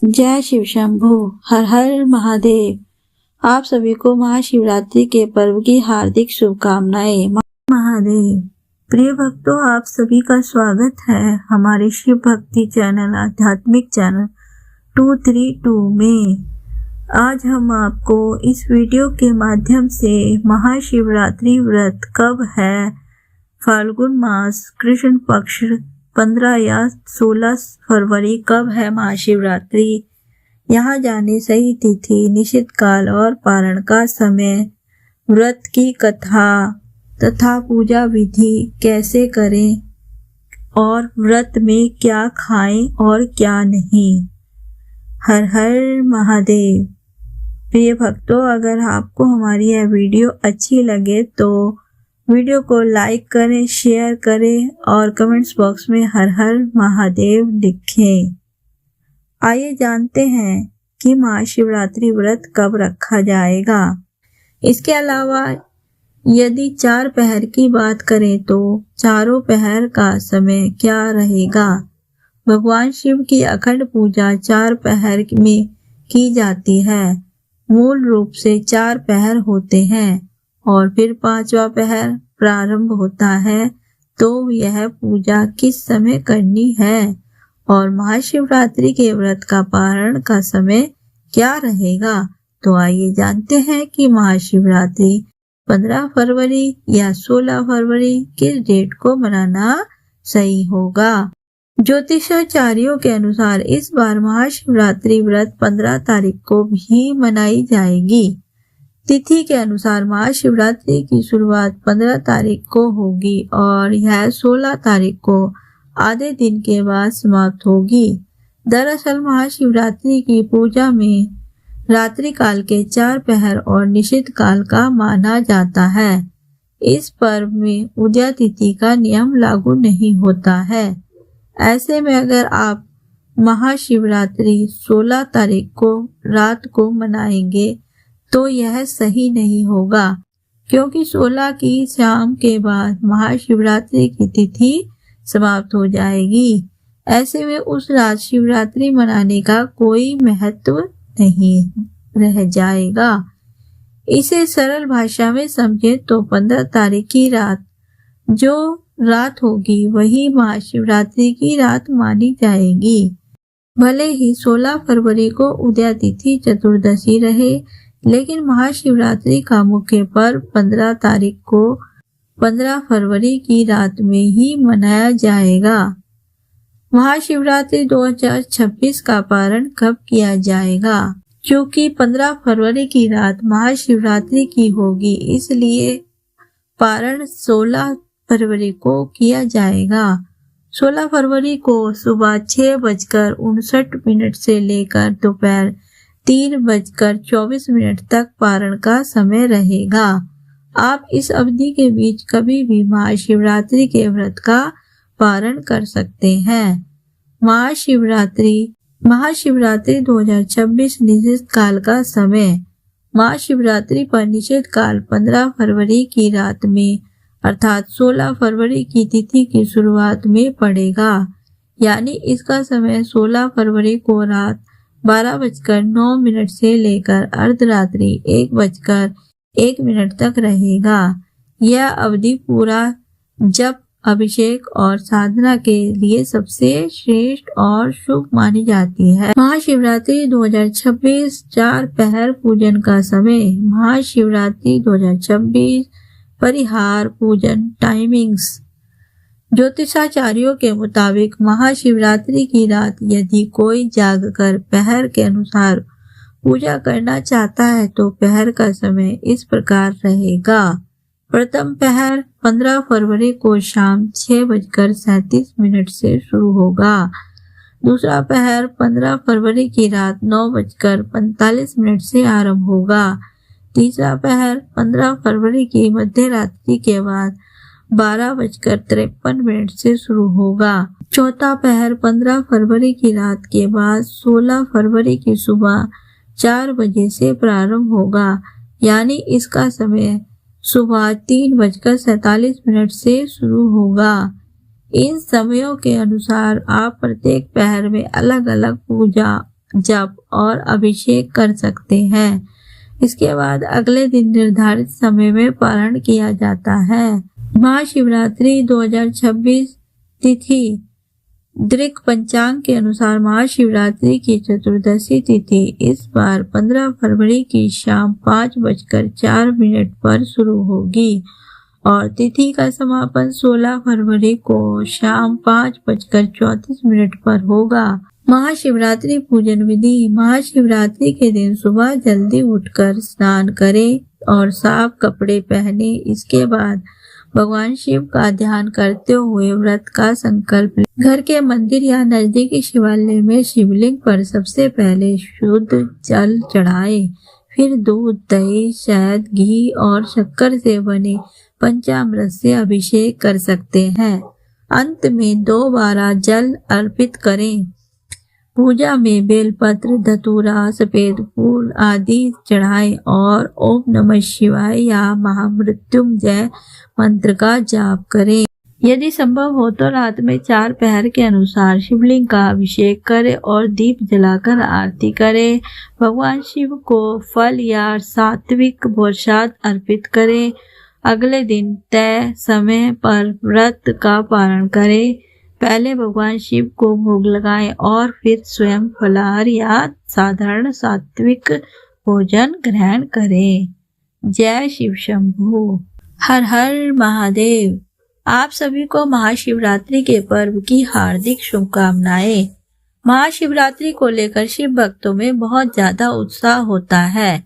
जय शिव शंभू। हर हर महादेव। आप सभी को महाशिवरात्रि के पर्व की हार्दिक शुभकामनाएं। महादेव। प्रिय भक्तों, आप सभी का स्वागत है हमारे शिव भक्ति चैनल आध्यात्मिक चैनल 232 में। आज हम आपको इस वीडियो के माध्यम से महाशिवरात्रि व्रत कब है, फाल्गुन मास कृष्ण पक्ष 15 या 16 फरवरी कब है महाशिवरात्रि, यहाँ जाने सही तिथि, निश्चित काल और पारण का समय, व्रत की कथा तथा पूजा विधि कैसे करें और व्रत में क्या खाएं और क्या नहीं। हर हर महादेव। प्रिय भक्तों, अगर आपको हमारी यह वीडियो अच्छी लगे तो वीडियो को लाइक करें, शेयर करें और कमेंट्स बॉक्स में हर हर महादेव लिखें। आइए जानते हैं कि महाशिवरात्रि व्रत कब रखा जाएगा। इसके अलावा यदि 4 पहर की बात करें तो चारों पहर का समय क्या रहेगा। भगवान शिव की अखंड पूजा 4 पहर में की जाती है। मूल रूप से 4 पहर होते हैं और फिर 5वां पहर प्रारंभ होता है। तो यह पूजा किस समय करनी है और महाशिवरात्रि के व्रत का पारण का समय क्या रहेगा, तो आइए जानते हैं कि महाशिवरात्रि 15 फरवरी या 16 फरवरी किस डेट को मनाना सही होगा। ज्योतिषाचार्यों के अनुसार इस बार महाशिवरात्रि व्रत 15 तारीख को भी मनाई जाएगी। तिथि के अनुसार महाशिवरात्रि की शुरुआत 15 तारीख को होगी और यह 16 तारीख को आधे दिन के बाद समाप्त होगी। दरअसल महाशिवरात्रि की पूजा में रात्रि काल के 4 पहर और निश्चित काल का माना जाता है। इस पर्व में उदया तिथि का नियम लागू नहीं होता है। ऐसे में अगर आप महाशिवरात्रि 16 तारीख को रात को मनाएंगे तो यह सही नहीं होगा, क्योंकि 16 की शाम के बाद महाशिवरात्रि की तिथि समाप्त हो जाएगी। ऐसे में उस रात शिवरात्रि मनाने का कोई महत्व नहीं रह जाएगा। इसे सरल भाषा में समझे तो 15 तारीख की रात जो रात होगी वही महाशिवरात्रि की रात मानी जाएगी। भले ही 16 फरवरी को उदया तिथि चतुर्दशी रहे, लेकिन महाशिवरात्रि का मुख्य पर्व 15 तारीख को 15 फरवरी की रात में ही मनाया जाएगा। महाशिवरात्रि 2026 का पारण कब किया जाएगा। क्योंकि 15 फरवरी की रात महाशिवरात्रि की होगी, इसलिए पारण 16 फरवरी को किया जाएगा। 16 फरवरी को सुबह 6:59 से लेकर दोपहर 3:24 तक पारण का समय रहेगा। आप इस अवधि के बीच कभी भी महाशिवरात्रि के व्रत का पारण कर सकते हैं। महाशिवरात्रि 2026 निश्चित काल का समय। महाशिवरात्रि पर निश्चित काल 15 फरवरी की रात में अर्थात 16 फरवरी की तिथि की शुरुआत में पड़ेगा। यानी इसका समय 16 फरवरी को रात 12:09 से लेकर अर्धरात्रि 1:01 तक रहेगा। यह अवधि पूरा जप, अभिषेक और साधना के लिए सबसे श्रेष्ठ और शुभ मानी जाती है। महाशिवरात्रि 2026 4 पहर पूजन का समय। महाशिवरात्रि 2026 परिहार पूजन टाइमिंग्स। ज्योतिषाचार्यों के मुताबिक महाशिवरात्रि की रात यदि कोई जागकर पहर के अनुसार पूजा करना चाहता है तो पहर का समय इस प्रकार रहेगा। प्रथम पहर 15 फरवरी को शाम 6:37 से शुरू होगा। दूसरा पहर 15 फरवरी की रात 9:45 से आरंभ होगा। तीसरा पहर 15 फरवरी की मध्य रात्रि के बाद 12:53 से शुरू होगा। चौथा पहर 15 फरवरी की रात के बाद 16 फरवरी की सुबह 4 बजे से प्रारंभ होगा। यानी इसका समय सुबह 3:47 से शुरू होगा। इन समयों के अनुसार आप प्रत्येक पहर में अलग अलग पूजा जप और अभिषेक कर सकते हैं। इसके बाद अगले दिन निर्धारित समय में पारण किया जाता है। महाशिवरात्रि 2026 तिथि दृक पंचांग के अनुसार महाशिवरात्रि की चतुर्दशी तिथि इस बार 15 फरवरी की शाम 5:04 पर शुरू होगी और तिथि का समापन 16 फरवरी को शाम 5:34 पर होगा। महाशिवरात्रि पूजन विधि। महाशिवरात्रि के दिन सुबह जल्दी उठकर स्नान करें और साफ कपड़े पहने। इसके बाद भगवान शिव का ध्यान करते हुए व्रत का संकल्प लें। घर के मंदिर या नजदीकी शिवालय में शिवलिंग पर सबसे पहले शुद्ध जल चढ़ाएं, फिर दूध, दही, शहद, घी और शक्कर से बने पंचामृत से अभिषेक कर सकते हैं। अंत में 2 बार जल अर्पित करें। पूजा में बेलपत्र, धतूरा, सफेद फूल आदि चढ़ाएं और ओम नमः शिवाय या महामृत्युंजय मंत्र का जाप करें। यदि संभव हो तो रात में 4 पहर के अनुसार शिवलिंग का अभिषेक करें और दीप जलाकर आरती करें। भगवान शिव को फल या सात्विक प्रसाद अर्पित करें। अगले दिन तय समय पर व्रत का पारण करें। पहले भगवान शिव को भोग लगाएं और फिर स्वयं फलाहार या साधारण सात्विक भोजन ग्रहण करें। जय शिव शंभू। हर हर महादेव। आप सभी को महाशिवरात्रि के पर्व की हार्दिक शुभकामनाएं। महाशिवरात्रि को लेकर शिव भक्तों में बहुत ज्यादा उत्साह होता है।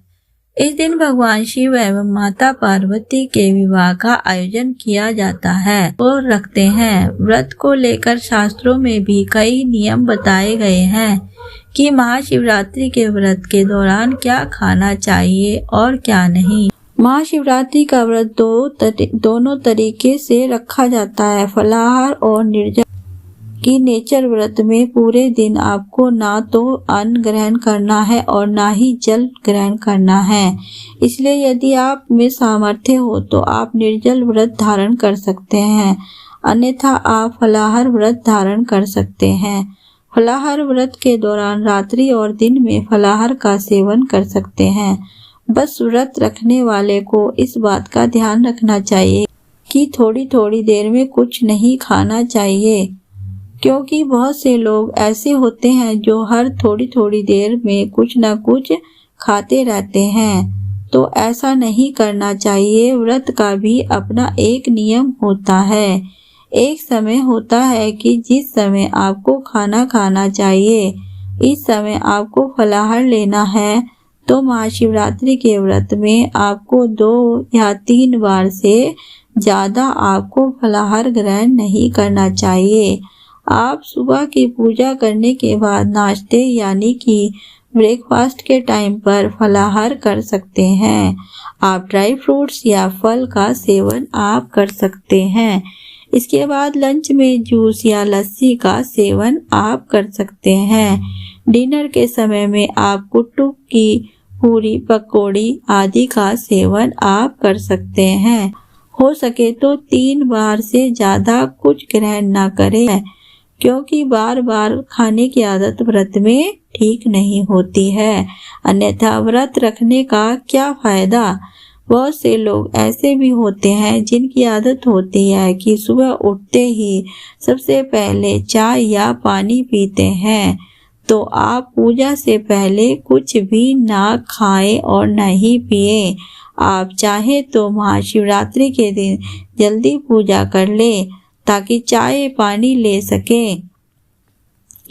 इस दिन भगवान शिव एवं माता पार्वती के विवाह का आयोजन किया जाता है और रखते हैं। व्रत को लेकर शास्त्रों में भी कई नियम बताए गए हैं कि महाशिवरात्रि के व्रत के दौरान क्या खाना चाहिए और क्या नहीं। महाशिवरात्रि का व्रत दोनों तरीके से रखा जाता है, फलाहार और निर्जल की नेचर व्रत में पूरे दिन आपको ना तो अन्न ग्रहण करना है और ना ही जल ग्रहण करना है। इसलिए यदि आप में सामर्थ्य हो तो आप निर्जल व्रत धारण कर सकते हैं, अन्यथा आप फलाहार व्रत धारण कर सकते हैं। फलाहार व्रत के दौरान रात्रि और दिन में फलाहार का सेवन कर सकते हैं। बस व्रत रखने वाले को इस बात का ध्यान रखना चाहिए कि थोड़ी थोड़ी देर में कुछ नहीं खाना चाहिए, क्योंकि बहुत से लोग ऐसे होते हैं जो हर थोड़ी थोड़ी देर में कुछ न कुछ खाते रहते हैं। तो ऐसा नहीं करना चाहिए। व्रत का भी अपना एक नियम होता है। एक समय होता है कि जिस समय आपको खाना खाना चाहिए, इस समय आपको फलाहार लेना है। तो महाशिवरात्रि के व्रत में आपको 2 या 3 बार से ज्यादा आपको फलाहार ग्रहण नहीं करना चाहिए। आप सुबह की पूजा करने के बाद नाश्ते यानी कि ब्रेकफास्ट के टाइम पर फलाहार कर सकते हैं। आप ड्राई फ्रूट्स या फल का सेवन आप कर सकते हैं। इसके बाद लंच में जूस या लस्सी का सेवन आप कर सकते हैं। डिनर के समय में आप कुट्टू की पूरी, पकौड़ी आदि का सेवन आप कर सकते हैं। हो सके तो 3 बार से ज्यादा कुछ ग्रहण न करें, क्योंकि बार बार खाने की आदत व्रत में ठीक नहीं होती है। अन्यथा व्रत रखने का क्या फायदा। बहुत से लोग ऐसे भी होते हैं जिनकी आदत होती है कि सुबह उठते ही सबसे पहले चाय या पानी पीते हैं। तो आप पूजा से पहले कुछ भी ना खाएं और न ही पिए। आप चाहे तो महाशिवरात्रि के दिन जल्दी पूजा कर लें ताकि चाय पानी ले सकें।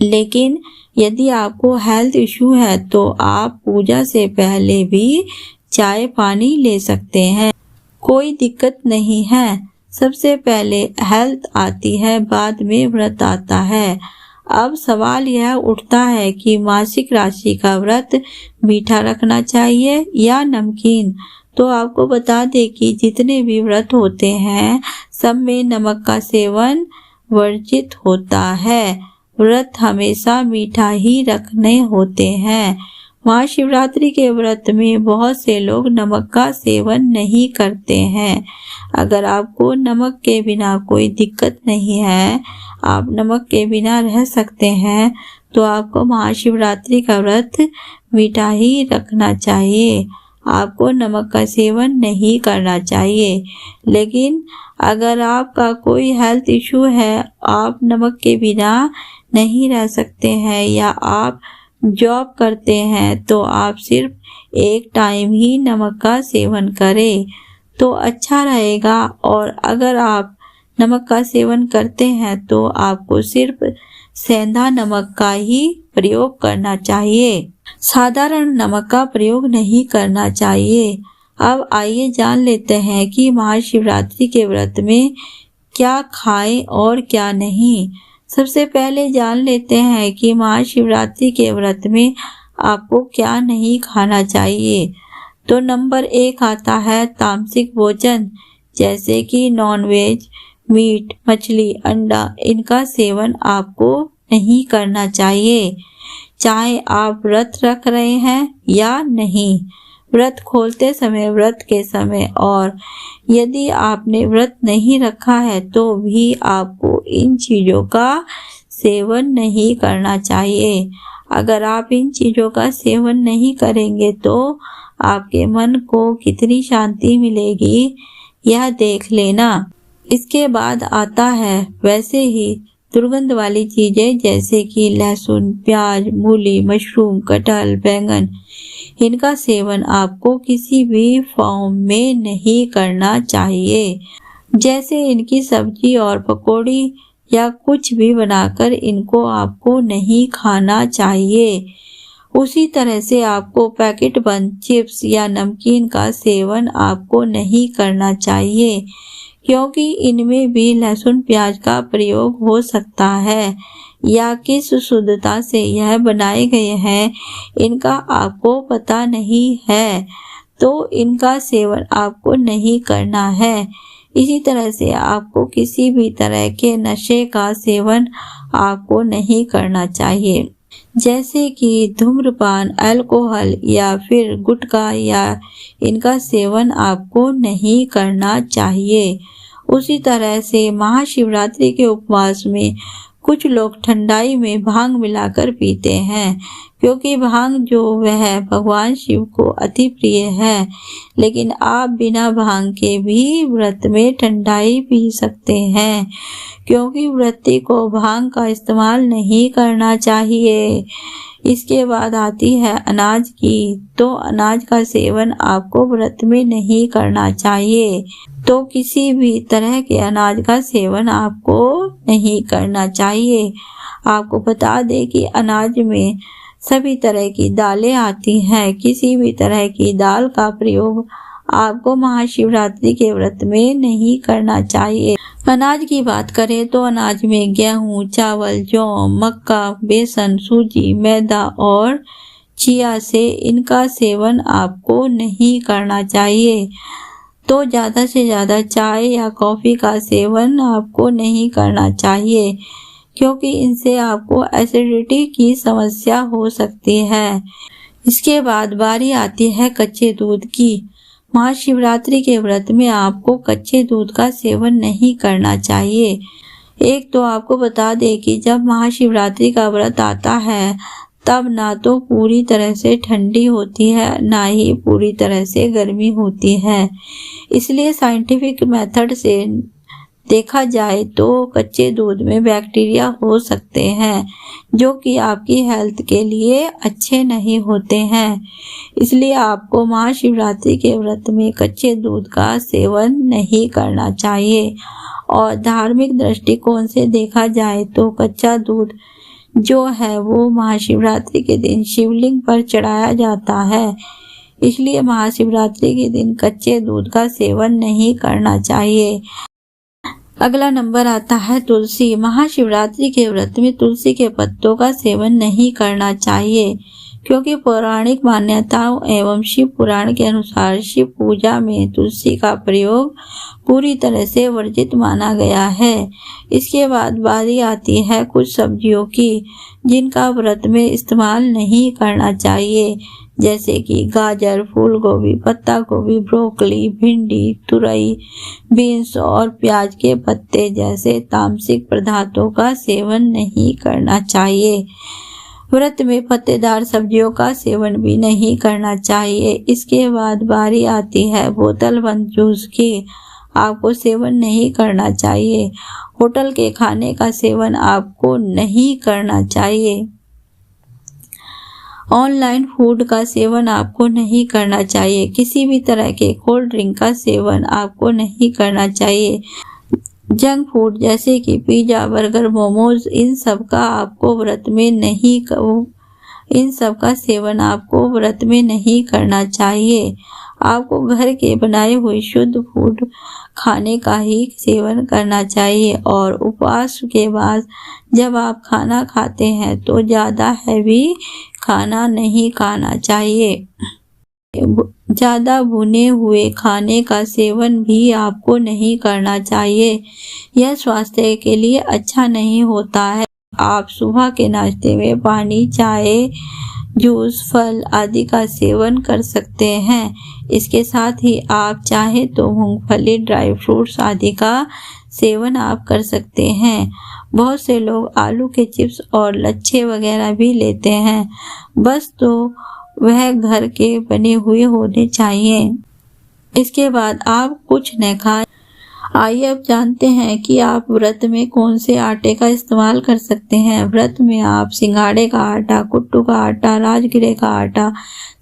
लेकिन यदि आपको हेल्थ इशू है तो आप पूजा से पहले भी चाय पानी ले सकते हैं, कोई दिक्कत नहीं है। सबसे पहले हेल्थ आती है, बाद में व्रत आता है। अब सवाल यह उठता है कि मासिक राशि का व्रत मीठा रखना चाहिए या नमकीन। तो आपको बता दें कि जितने भी व्रत होते हैं सब में नमक का सेवन वर्जित होता है। व्रत हमेशा मीठा ही रखने होते हैं। महाशिवरात्रि के व्रत में बहुत से लोग नमक का सेवन नहीं करते हैं। अगर आपको नमक के बिना कोई दिक्कत नहीं है, आप नमक के बिना रह सकते हैं, तो आपको महाशिवरात्रि का व्रत मीठा ही रखना चाहिए। आपको नमक का सेवन नहीं करना चाहिए। लेकिन अगर आपका कोई हेल्थ इशू है, आप नमक के बिना नहीं रह सकते हैं या आप जॉब करते हैं, तो आप सिर्फ एक टाइम ही नमक का सेवन करें तो अच्छा रहेगा। और अगर आप नमक का सेवन करते हैं तो आपको सिर्फ सेंधा नमक का ही प्रयोग करना चाहिए, साधारण नमक का प्रयोग नहीं करना चाहिए। अब आइए जान लेते हैं कि महाशिवरात्रि के व्रत में क्या खाएं और क्या नहीं। सबसे पहले जान लेते हैं कि महाशिवरात्रि के व्रत में आपको क्या नहीं खाना चाहिए। तो नंबर 1 आता है तामसिक भोजन, जैसे कि नॉनवेज, मीट, मछली, अंडा, इनका सेवन आपको नहीं करना चाहिए, चाहे आप व्रत रख रहे हैं या नहीं। व्रत खोलते समय, व्रत के समय और यदि आपने व्रत नहीं रखा है तो भी आपको इन चीज़ों का सेवन नहीं करना चाहिए। अगर आप इन चीज़ों का सेवन नहीं करेंगे तो आपके मन को कितनी शांति मिलेगी, यह देख लेना। इसके बाद आता है वैसे ही दुर्गंध वाली चीजें, जैसे कि लहसुन, प्याज, मूली, मशरूम, कटहल, बैंगन, इनका सेवन आपको किसी भी फॉर्म में नहीं करना चाहिए। जैसे इनकी सब्जी और पकौड़ी या कुछ भी बनाकर इनको आपको नहीं खाना चाहिए। उसी तरह से आपको पैकेट बंद चिप्स या नमकीन का सेवन आपको नहीं करना चाहिए, क्योंकि इनमें भी लहसुन प्याज का प्रयोग हो सकता है या किस शुद्धता से यह बनाए गए हैं इनका आपको पता नहीं है, तो इनका सेवन आपको नहीं करना है। इसी तरह से आपको किसी भी तरह के नशे का सेवन आपको नहीं करना चाहिए, जैसे कि धूम्रपान, अल्कोहल या फिर गुटखा, या इनका सेवन आपको नहीं करना चाहिए। उसी तरह से महाशिवरात्रि के उपवास में कुछ लोग ठंडाई में भांग मिलाकर पीते हैं, क्योंकि भांग जो वह भगवान शिव को अति प्रिय है। लेकिन आप बिना भांग के भी व्रत में ठंडाई पी सकते हैं, क्योंकि व्रती को भांग का इस्तेमाल नहीं करना चाहिए। इसके बाद आती है अनाज की, तो अनाज का सेवन आपको व्रत में नहीं करना चाहिए। तो किसी भी तरह के अनाज का सेवन आपको नहीं करना चाहिए। आपको बता दें कि अनाज में सभी तरह की दालें आती हैं। किसी भी तरह की दाल का प्रयोग आपको महाशिवरात्रि के व्रत में नहीं करना चाहिए। अनाज की बात करें तो अनाज में गेहूं, चावल, जौ, मक्का, बेसन, सूजी, मैदा और चिया से इनका सेवन आपको नहीं करना चाहिए। तो ज़्यादा से ज़्यादा चाय या कॉफ़ी का सेवन आपको नहीं करना चाहिए, क्योंकि इनसे आपको एसिडिटी की समस्या हो सकती है। इसके बाद बारी आती है कच्चे दूध की। महाशिवरात्रि के व्रत में आपको कच्चे दूध का सेवन नहीं करना चाहिए। एक तो आपको बता दें कि जब महाशिवरात्रि का व्रत आता है तब ना तो पूरी तरह से ठंडी होती है, ना ही पूरी तरह से गर्मी होती है। इसलिए साइंटिफिक मेथड से देखा जाए तो कच्चे दूध में बैक्टीरिया हो सकते हैं, जो कि आपकी हेल्थ के लिए अच्छे नहीं होते हैं। इसलिए आपको महाशिवरात्रि के व्रत में कच्चे दूध का सेवन नहीं करना चाहिए। और धार्मिक दृष्टिकोण से देखा जाए तो कच्चा दूध जो है वो महाशिवरात्रि के दिन शिवलिंग पर चढ़ाया जाता है, इसलिए महाशिवरात्रि के दिन कच्चे दूध का सेवन नहीं करना चाहिए। अगला नंबर आता है तुलसी। महाशिवरात्रि के व्रत में तुलसी के पत्तों का सेवन नहीं करना चाहिए, क्योंकि पौराणिक मान्यताओं एवं शिव पुराण के अनुसार शिव पूजा में तुलसी का प्रयोग पूरी तरह से वर्जित माना गया है। इसके बाद बारी आती है कुछ सब्जियों की, जिनका व्रत में इस्तेमाल नहीं करना चाहिए, जैसे कि गाजर, फूल गोभी, पत्ता गोभी, ब्रोकली, भिंडी, तुरई, बीन्स और प्याज के पत्ते जैसे तामसिक पदार्थों का सेवन नहीं करना चाहिए। व्रत में पत्तेदार सब्जियों का सेवन भी नहीं करना चाहिए। इसके बाद बारी आती है बोतल बंद जूस की। आपको सेवन नहीं करना चाहिए। होटल के खाने का सेवन आपको नहीं करना चाहिए। ऑनलाइन फूड का सेवन आपको नहीं करना चाहिए। किसी भी तरह के कोल्ड ड्रिंक का सेवन आपको नहीं करना चाहिए। जंक फूड जैसे कि पिज्जा, बर्गर, मोमोज, इन सब का सेवन आपको व्रत में नहीं करना चाहिए। आपको घर के बनाए हुए शुद्ध फूड खाने का ही सेवन करना चाहिए और उपवास के बाद जब आप खाना खाते हैं तो ज़्यादा हैवी खाना नहीं खाना चाहिए। ज़्यादा भुने हुए खाने का सेवन भी आपको नहीं करना चाहिए। यह स्वास्थ्य के लिए अच्छा नहीं होता है। आप सुबह के नाश्ते में पानी, चाय, जूस, फल आदि का सेवन कर सकते हैं। इसके साथ ही आप चाहे तो मूंगफली, ड्राई फ्रूट्स आदि का सेवन आप कर सकते हैं। बहुत से लोग आलू के चिप्स और लच्छे वगैरह भी लेते हैं, बस तो वह घर के बने हुए होने चाहिए। इसके बाद आप कुछ न खाएं। आइए अब जानते हैं कि आप व्रत में कौन से आटे का इस्तेमाल कर सकते हैं। व्रत में आप सिंघाड़े का आटा, कुट्टू का आटा, राजगिरे का आटा,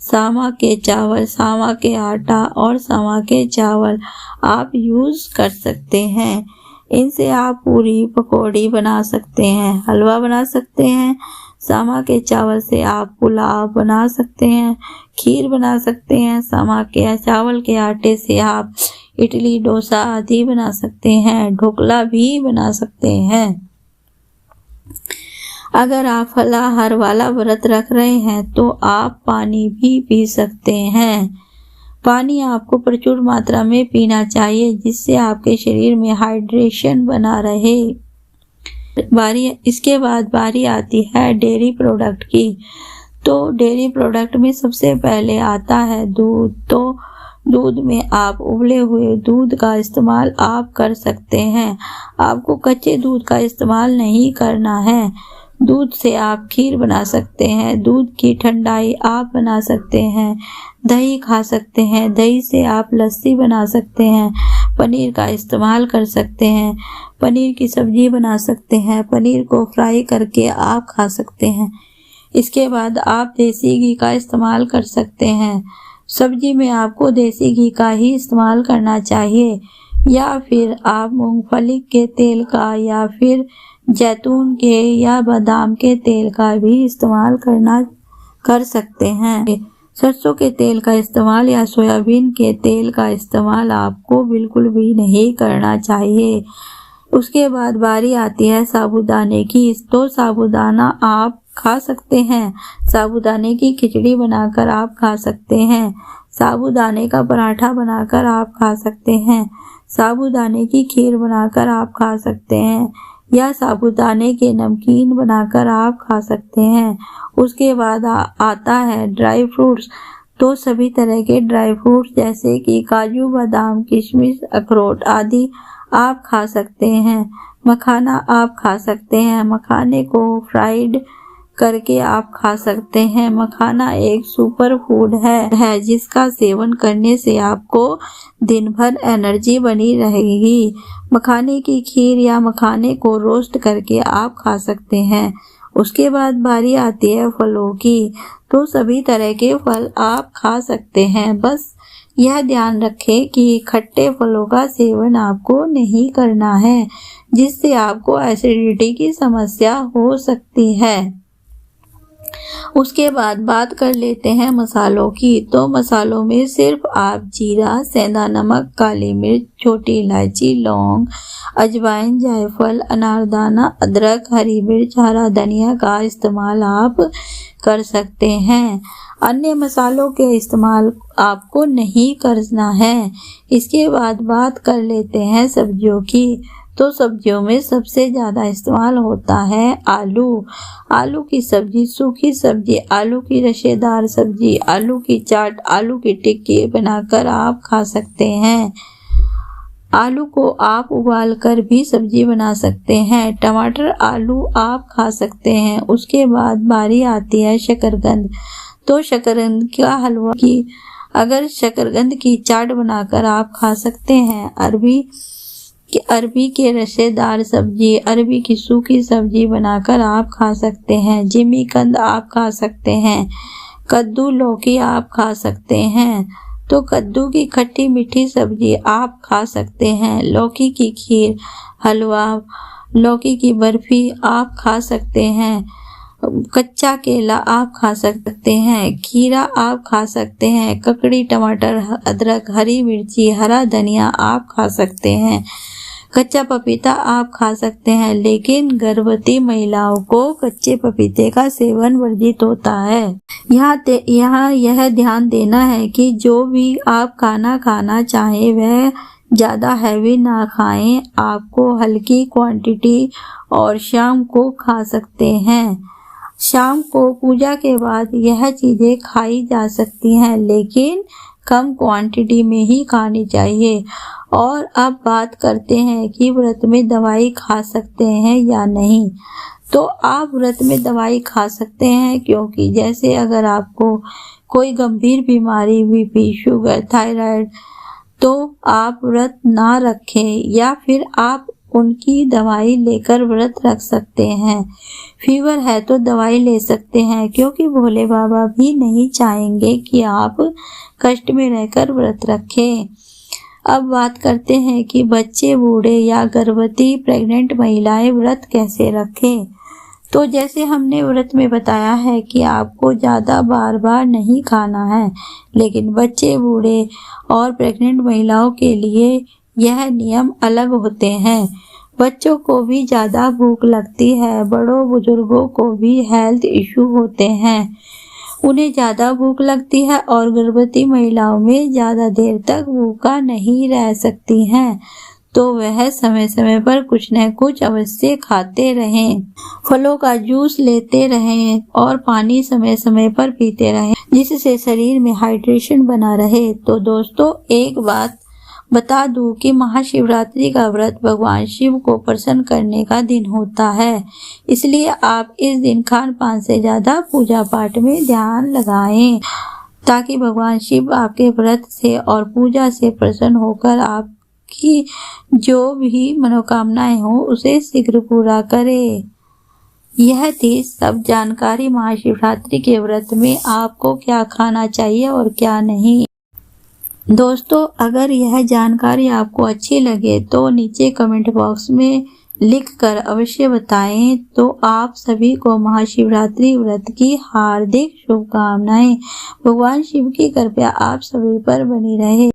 सामा के चावल, सामा के आटा और सामा के चावल आप यूज कर सकते हैं। इनसे आप पूरी, पकौड़ी बना सकते हैं, हलवा बना सकते हैं। सामा के चावल से आप पुलाव बना सकते हैं, खीर बना सकते हैं। सामा के चावल के आटे से आप इडली, डोसा आदि बना सकते हैं, ढोकला भी बना सकते हैं। अगर आप फलाहार वाला व्रत रख रहे हैं तो आप पानी भी पी सकते हैं। पानी आपको प्रचुर मात्रा में पीना चाहिए जिससे आपके शरीर में हाइड्रेशन बना रहे। इसके बाद बारी आती है डेयरी प्रोडक्ट की। तो डेयरी प्रोडक्ट में सबसे पहले आता है दूध। तो दूध में आप उबले हुए दूध का इस्तेमाल आप कर सकते हैं। आपको कच्चे दूध का इस्तेमाल नहीं करना है। दूध से आप खीर बना सकते हैं, दूध की ठंडाई आप बना सकते हैं, दही खा सकते हैं, दही से आप लस्सी बना सकते हैं, पनीर का इस्तेमाल कर सकते हैं, पनीर की सब्जी बना सकते हैं, पनीर को फ्राई करके आप खा सकते हैं। इसके बाद आप देसी घी का इस्तेमाल कर सकते हैं। सब्जी में आपको देसी घी का ही इस्तेमाल करना चाहिए, या फिर आप मूंगफली के तेल का या फिर जैतून के या बादाम के तेल का भी इस्तेमाल कर सकते हैं। सरसों के तेल का इस्तेमाल या सोयाबीन के तेल का इस्तेमाल आपको बिल्कुल भी नहीं करना चाहिए। उसके बाद बारी आती है साबूदाने की। तो साबूदाना आप खा सकते हैं। साबूदाने की खिचड़ी बनाकर आप खा सकते हैं। साबूदाने का पराठा बनाकर आप खा सकते हैं। साबूदाने की खीर बनाकर आप खा सकते हैं, या साबूदाने के नमकीन बनाकर आप खा सकते हैं। उसके बाद आता है ड्राई फ्रूट्स। तो सभी तरह के ड्राई फ्रूट्स जैसे कि काजू, बादाम, किशमिश, अखरोट आदि आप खा सकते हैं। मखाना आप खा सकते हैं। मखाने को फ्राइड करके आप खा सकते हैं। मखाना एक सुपर फूड है जिसका सेवन करने से आपको दिन भर एनर्जी बनी रहेगी। मखाने की खीर या मखाने को रोस्ट करके आप खा सकते हैं। उसके बाद बारी आती है फलों की। तो सभी तरह के फल आप खा सकते हैं, बस यह ध्यान रखें कि खट्टे फलों का सेवन आपको नहीं करना है, जिससे आपको एसिडिटी की समस्या हो सकती है। उसके बाद बात कर लेते हैं मसालों की। तो मसालों में सिर्फ आप जीरा, सेंधा नमक, काली मिर्च, छोटी इलायची, लौंग, अजवाइन, जायफल, अनारदाना, अदरक, हरी मिर्च, हरा धनिया का इस्तेमाल आप कर सकते हैं। अन्य मसालों के इस्तेमाल आपको नहीं करना है। इसके बाद बात कर लेते हैं सब्जियों की। तो सब्जियों में सबसे ज़्यादा इस्तेमाल होता है आलू। आलू की सब्जी, सूखी सब्जी, आलू की रसेदार सब्जी, आलू की चाट, आलू की टिक्की बनाकर आप खा सकते हैं। आलू को आप उबाल कर भी सब्जी बना सकते हैं। टमाटर आलू आप खा सकते हैं। उसके बाद बारी आती है शकरकंद। तो शकरकंद का हलवा की शकरकंद की चाट बनाकर आप खा सकते हैं। अरबी के रसेदार सब्जी, अरबी की सूखी सब्जी बनाकर आप खा सकते हैं। जिमीकंद आप खा सकते हैं। कद्दू लौकी आप खा सकते हैं। तो कद्दू की खट्टी मीठी सब्जी आप खा सकते हैं। लौकी की खीर, हलवा, लौकी की बर्फी आप खा सकते हैं। कच्चा केला आप खा सकते हैं। खीरा आप खा सकते हैं। ककड़ी, टमाटर, अदरक, हरी मिर्ची, हरा धनिया आप खा सकते हैं। कच्चा पपीता आप खा सकते हैं, लेकिन गर्भवती महिलाओं को कच्चे पपीते का सेवन वर्जित होता है। यहाँ यह ध्यान देना है कि जो भी आप खाना चाहें वह ज़्यादा हैवी ना खाएं। आपको हल्की क्वांटिटी और शाम को खा सकते हैं। शाम को पूजा के बाद यह चीज़ें खाई जा सकती हैं, लेकिन कम क्वांटिटी में ही खानी चाहिए। और अब बात करते हैं कि व्रत में दवाई खा सकते हैं या नहीं। तो आप व्रत में दवाई खा सकते हैं, क्योंकि जैसे अगर आपको कोई गंभीर बीमारी, बीपी, शुगर, थायराइड, तो आप व्रत ना रखें या फिर आप उनकी दवाई लेकर व्रत रख सकते हैं। फीवर है तो दवाई ले सकते हैं, क्योंकि भोले बाबा भी नहीं चाहेंगे कि आप कष्ट में रहकर व्रत रखें। अब बात करते हैं कि बच्चे, बूढ़े या गर्भवती प्रेग्नेंट महिलाएं व्रत कैसे रखें। तो जैसे हमने व्रत में बताया है कि आपको ज़्यादा बार नहीं खाना है, लेकिन बच्चे, बूढ़े और प्रेग्नेंट महिलाओं के लिए यह नियम अलग होते हैं। बच्चों को भी ज़्यादा भूख लगती है। बड़ों बुजुर्गों को भी हेल्थ इशू होते हैं, उन्हें ज़्यादा भूख लगती है और गर्भवती महिलाओं में ज़्यादा देर तक भूखा नहीं रह सकती हैं। तो वह समय समय पर कुछ न कुछ अवश्य खाते रहें, फलों का जूस लेते रहें और पानी समय समय पर पीते रहें, जिससे शरीर में हाइड्रेशन बना रहे। तो दोस्तों, एक बात बता दूं कि महाशिवरात्रि का व्रत भगवान शिव को प्रसन्न करने का दिन होता है। इसलिए आप इस दिन खान पान से ज़्यादा पूजा पाठ में ध्यान लगाएं, ताकि भगवान शिव आपके व्रत से और पूजा से प्रसन्न होकर आपकी जो भी मनोकामनाएं हो उसे शीघ्र पूरा करें। यह थी सब जानकारी महाशिवरात्रि के व्रत में आपको क्या खाना चाहिए और क्या नहीं। दोस्तों, अगर यह जानकारी आपको अच्छी लगे तो नीचे कमेंट बॉक्स में लिखकर अवश्य बताएं। तो आप सभी को महाशिवरात्रि व्रत की हार्दिक शुभकामनाएं। भगवान शिव की कृपा आप सभी पर बनी रहे।